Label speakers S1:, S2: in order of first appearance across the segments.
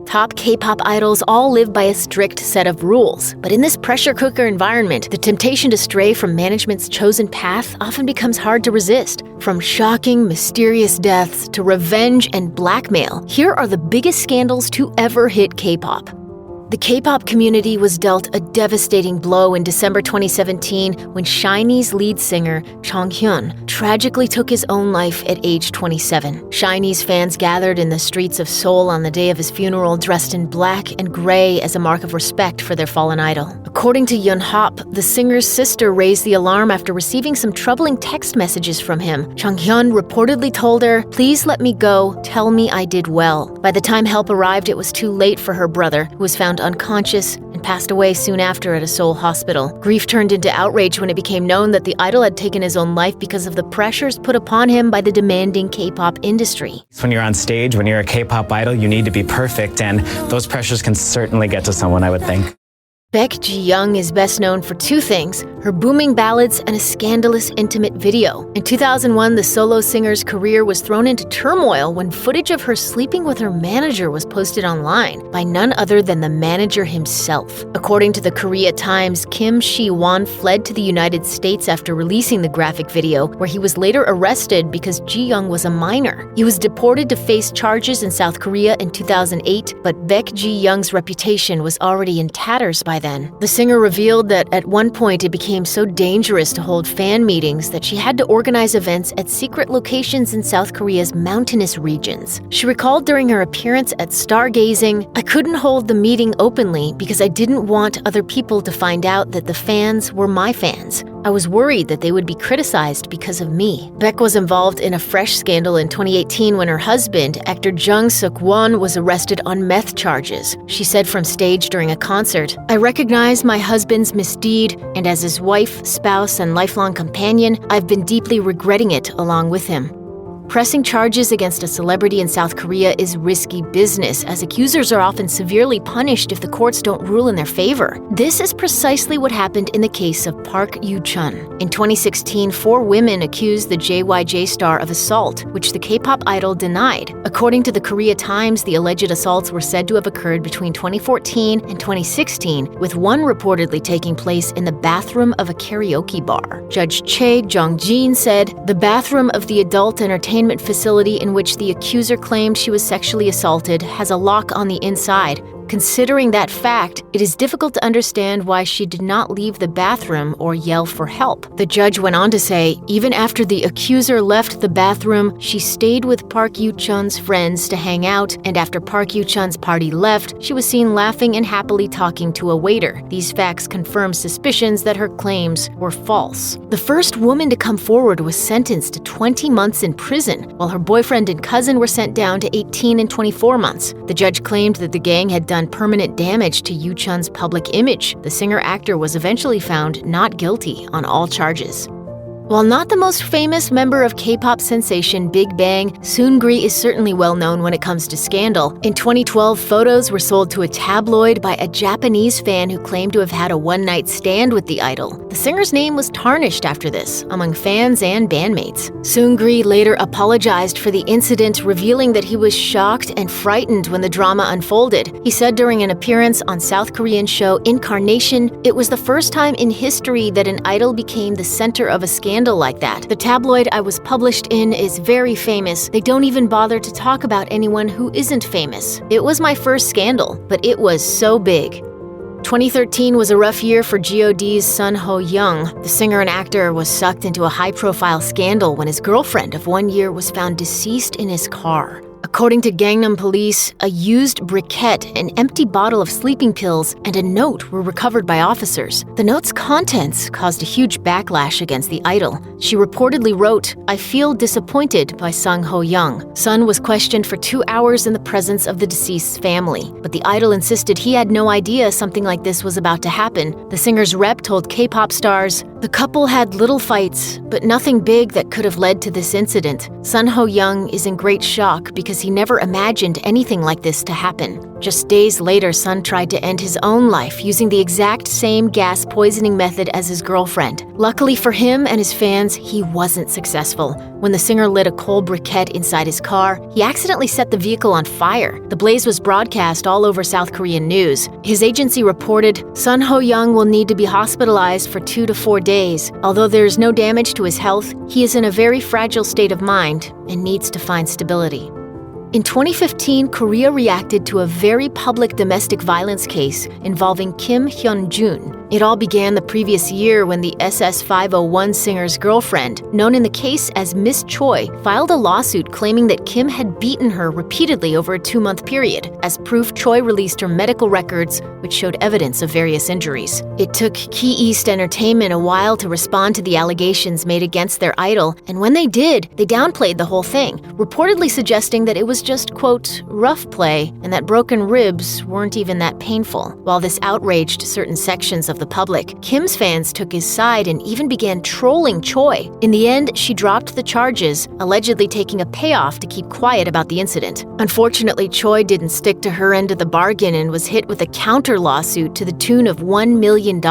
S1: Top K-pop idols all live by a strict set of rules, but in this pressure cooker environment, the temptation to stray from management's chosen path often becomes hard to resist. From shocking, mysterious deaths to revenge and blackmail, here are the biggest scandals to ever hit K-pop. The K-pop community was dealt a devastating blow in December 2017 when SHINee's lead singer, Jonghyun, tragically took his own life at age 27. SHINee's fans gathered in the streets of Seoul on the day of his funeral dressed in black and gray as a mark of respect for their fallen idol. According to Yonhap, the singer's sister raised the alarm after receiving some troubling text messages from him. Jonghyun reportedly told her, "Please let me go, tell me I did well." By the time help arrived, it was too late for her brother, who was found unconscious and passed away soon after at a Seoul hospital. Grief turned into outrage when it became known that the idol had taken his own life because of the pressures put upon him by the demanding K-pop industry.
S2: When you're on stage, when you're a K-pop idol, you need to be perfect, and those pressures can certainly get to someone, I would think.
S1: Baek Ji-young is best known for two things: her booming ballads and a scandalous intimate video. In 2001, the solo singer's career was thrown into turmoil when footage of her sleeping with her manager was posted online by none other than the manager himself. According to the Korea Times, Kim Shi-won fled to the United States after releasing the graphic video, where he was later arrested because Ji-young was a minor. He was deported to face charges in South Korea in 2008, but Baek Ji-young's reputation was already in tatters by then. The singer revealed that at one point it became so dangerous to hold fan meetings that she had to organize events at secret locations in South Korea's mountainous regions. She recalled during her appearance at Stargazing, "I couldn't hold the meeting openly because I didn't want other people to find out that the fans were my fans. I was worried that they would be criticized because of me." Baek was involved in a fresh scandal in 2018 when her husband, actor Jung Suk-won, was arrested on meth charges. She said from stage during a concert, "I recognize my husband's misdeed, and as his wife, spouse, and lifelong companion, I've been deeply regretting it along with him." Pressing charges against a celebrity in South Korea is risky business, as accusers are often severely punished if the courts don't rule in their favor. This is precisely what happened in the case of Park Yoo-chun. In 2016, 4 women accused the JYJ star of assault, which the K-pop idol denied. According to the Korea Times, the alleged assaults were said to have occurred between 2014 and 2016, with one reportedly taking place in the bathroom of a karaoke bar. Judge Chae Jong-jin said, "The bathroom of the adult entertainment facility in which the accuser claimed she was sexually assaulted has a lock on the inside. Considering that fact, it is difficult to understand why she did not leave the bathroom or yell for help." The judge went on to say, even after the accuser left the bathroom, she stayed with Park Yoo-chun's friends to hang out, and after Park Yoo-chun's party left, she was seen laughing and happily talking to a waiter. These facts confirm suspicions that her claims were false. The first woman to come forward was sentenced to 20 months in prison, while her boyfriend and cousin were sent down to 18 and 24 months. The judge claimed that the gang had done permanent damage to Yoo-chun's public image. The singer-actor was eventually found not guilty on all charges. While not the most famous member of K-pop sensation Big Bang, Seungri is certainly well known when it comes to scandal. In 2012, photos were sold to a tabloid by a Japanese fan who claimed to have had a one-night stand with the idol. The singer's name was tarnished after this, among fans and bandmates. Seungri later apologized for the incident, revealing that he was shocked and frightened when the drama unfolded. He said during an appearance on South Korean show Incarnation, "It was the first time in history that an idol became the center of a scandal like that. The tabloid I was published in is very famous. They don't even bother to talk about anyone who isn't famous. It was my first scandal, but it was so big." 2013 was a rough year for G.O.D's Sun Ho-young. The singer and actor was sucked into a high-profile scandal when his girlfriend of 1 year was found deceased in his car. According to Gangnam Police, a used briquette, an empty bottle of sleeping pills, and a note were recovered by officers. The note's contents caused a huge backlash against the idol. She reportedly wrote, "I feel disappointed by Sun Ho-young." Sun was questioned for 2 hours in the presence of the deceased's family, but the idol insisted he had no idea something like this was about to happen. The singer's rep told K-pop stars, "The couple had little fights, but nothing big that could have led to this incident. Sun Ho-young is in great shock because because he never imagined anything like this to happen. Just days later, Sun tried to end his own life using the exact same gas poisoning method as his girlfriend. Luckily for him and his fans, he wasn't successful. When the singer lit a coal briquette inside his car, he accidentally set the vehicle on fire. The blaze was broadcast all over South Korean news. His agency reported, Sun Ho-young will need to be hospitalized for 2 to 4 days. Although there is no damage to his health, he is in a very fragile state of mind and needs to find stability. In 2015, Korea reacted to a very public domestic violence case involving Kim Hyun-jun. It all began the previous year when the SS501 singer's girlfriend, known in the case as Miss Choi, filed a lawsuit claiming that Kim had beaten her repeatedly over a 2-month period. As proof, Choi released her medical records, which showed evidence of various injuries. It took Key East Entertainment a while to respond to the allegations made against their idol, and when they did, they downplayed the whole thing, reportedly suggesting that it was just, quote, rough play, and that broken ribs weren't even that painful. While this outraged certain sections of the public, Kim's fans took his side and even began trolling Choi. In the end, she dropped the charges, allegedly taking a payoff to keep quiet about the incident. Unfortunately, Choi didn't stick to her end of the bargain and was hit with a counter lawsuit to the tune of $1 million.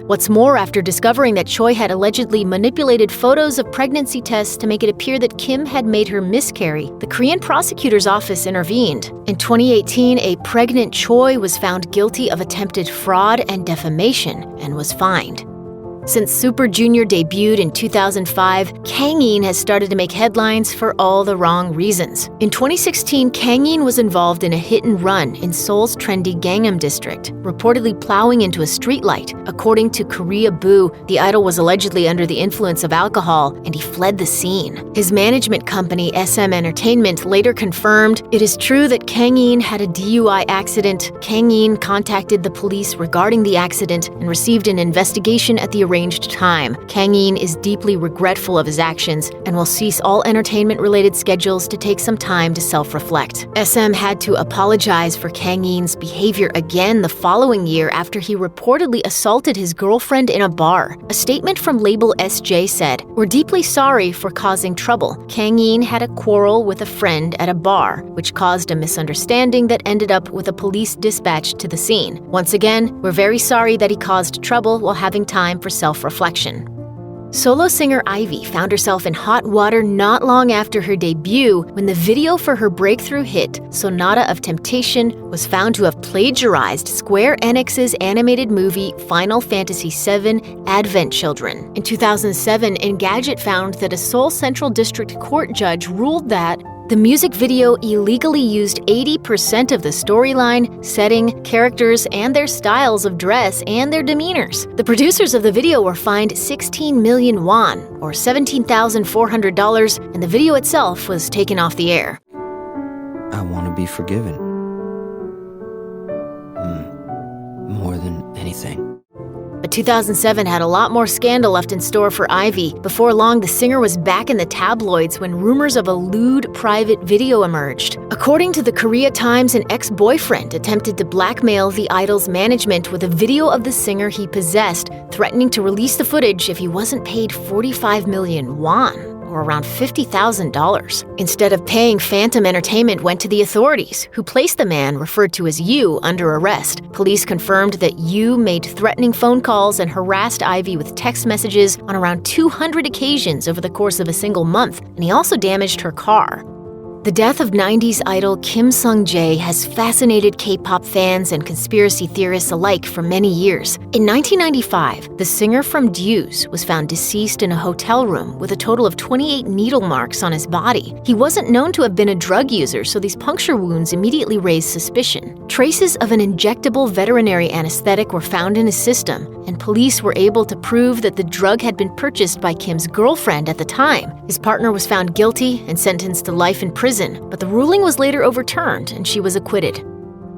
S1: What's more, after discovering that Choi had allegedly manipulated photos of pregnancy tests to make it appear that Kim had made her miscarry, the Korean prosecutor's office intervened. In 2018, a pregnant Choi was found guilty of attempted fraud and defamation and was fined. Since Super Junior debuted in 2005, Kangin has started to make headlines for all the wrong reasons. In 2016, Kangin was involved in a hit-and-run in Seoul's trendy Gangnam district, reportedly plowing into a streetlight. According to Korea Boo, the idol was allegedly under the influence of alcohol, and he fled the scene. His management company, SM Entertainment, later confirmed it is true that Kangin had a DUI accident. Kangin contacted the police regarding the accident and received an investigation at the arranged time. Kangin is deeply regretful of his actions and will cease all entertainment-related schedules to take some time to self-reflect. SM had to apologize for Kangin's behavior again the following year after he reportedly assaulted his girlfriend in a bar. A statement from label SJ said, "We're deeply sorry for causing trouble. Kangin had a quarrel with a friend at a bar, which caused a misunderstanding that ended up with a police dispatch to the scene. Once again, we're very sorry that he caused trouble while having time for self-reflection." Solo singer Ivy found herself in hot water not long after her debut when the video for her breakthrough hit, Sonata of Temptation, was found to have plagiarized Square Enix's animated movie Final Fantasy VII Advent Children. In 2007, Engadget found that a Seoul Central District Court judge ruled that the music video illegally used 80% of the storyline, setting, characters, and their styles of dress and their demeanors. The producers of the video were fined 16 million won, or $17,400, and the video itself was taken off the air.
S3: I want to be forgiven. More than anything.
S1: But 2007 had a lot more scandal left in store for Ivy. Before long, the singer was back in the tabloids when rumors of a lewd private video emerged. According to the Korea Times, an ex-boyfriend attempted to blackmail the idol's management with a video of the singer he possessed, threatening to release the footage if he wasn't paid 45 million won, or around $50,000. Instead of paying, Phantom Entertainment went to the authorities, who placed the man, referred to as Yu, under arrest. Police confirmed that Yu made threatening phone calls and harassed Ivy with text messages on around 200 occasions over the course of a single month, and he also damaged her car. The death of 90s idol Kim Sung-jae has fascinated K-pop fans and conspiracy theorists alike for many years. In 1995, the singer from Deuce was found deceased in a hotel room with a total of 28 needle marks on his body. He wasn't known to have been a drug user, so these puncture wounds immediately raised suspicion. Traces of an injectable veterinary anesthetic were found in his system, and police were able to prove that the drug had been purchased by Kim's girlfriend at the time. His partner was found guilty and sentenced to life in prison, but the ruling was later overturned and she was acquitted.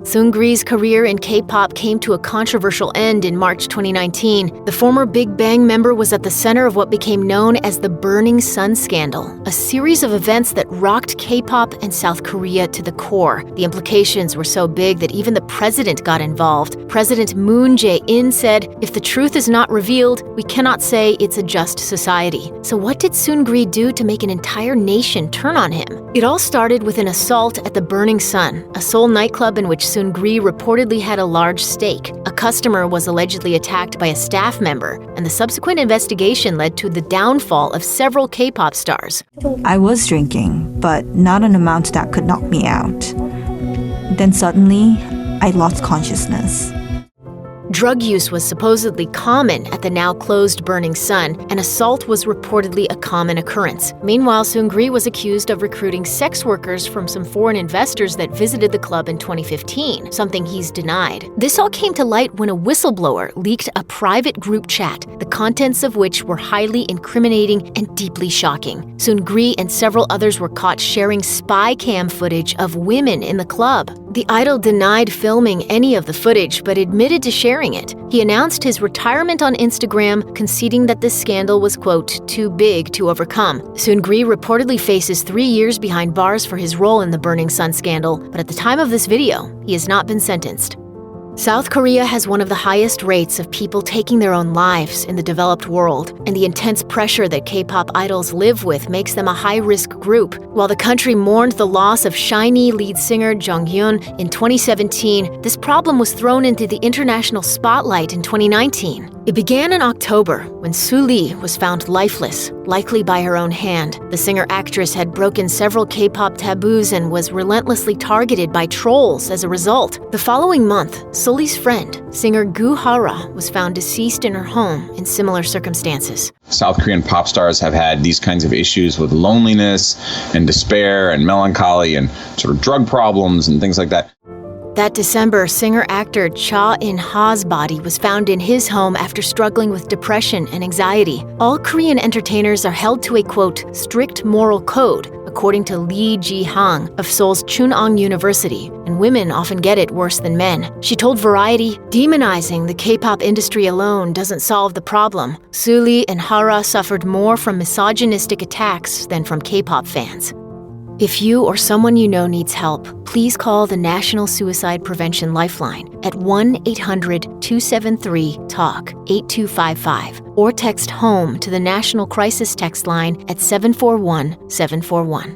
S1: Seungri's career in K-pop came to a controversial end in March 2019. The former Big Bang member was at the center of what became known as the Burning Sun scandal, a series of events that rocked K-pop and South Korea to the core. The implications were so big that even the president got involved. President Moon Jae-in said, "If the truth is not revealed, we cannot say it's a just society." So what did Seungri do to make an entire nation turn on him? It all started with an assault at the Burning Sun, a Seoul nightclub in which Seungri reportedly had a large stake. A customer was allegedly attacked by a staff member, and the subsequent investigation led to the downfall of several K-pop stars.
S4: I was drinking, but not an amount that could knock me out. Then suddenly, I lost consciousness.
S1: Drug use was supposedly common at the now-closed Burning Sun, and assault was reportedly a common occurrence. Meanwhile, Seungri was accused of recruiting sex workers from some foreign investors that visited the club in 2015, something he's denied. This all came to light when a whistleblower leaked a private group chat, the contents of which were highly incriminating and deeply shocking. Seungri and several others were caught sharing spy cam footage of women in the club. The idol denied filming any of the footage, but admitted to sharing it. He announced his retirement on Instagram, conceding that this scandal was, quote, too big to overcome. Seungri reportedly faces 3 years behind bars for his role in the Burning Sun scandal, but at the time of this video, he has not been sentenced. South Korea has one of the highest rates of people taking their own lives in the developed world, and the intense pressure that K-pop idols live with makes them a high-risk group. While the country mourned the loss of SHINee lead singer Jonghyun in 2017, this problem was thrown into the international spotlight in 2019. It began in October when Seungri was found lifeless, likely by her own hand. The singer-actress had broken several K-pop taboos and was relentlessly targeted by trolls as a result. The following month, Seungri's friend, singer Gu Hara, was found deceased in her home in similar circumstances.
S5: South Korean pop stars have had these kinds of issues with loneliness and despair and melancholy and sort of drug problems and things like that.
S1: That December, singer-actor Cha In-ha's body was found in his home after struggling with depression and anxiety. All Korean entertainers are held to a, quote, strict moral code, according to Lee Ji-hang of Seoul's Chunong University, and women often get it worse than men. She told Variety, "Demonizing the K-pop industry alone doesn't solve the problem. Seungri and Hara suffered more from misogynistic attacks than from K-pop fans." If you or someone you know needs help, please call the National Suicide Prevention Lifeline at 1-800-273-TALK 8255 or text HOME to the National Crisis Text Line at 741-741.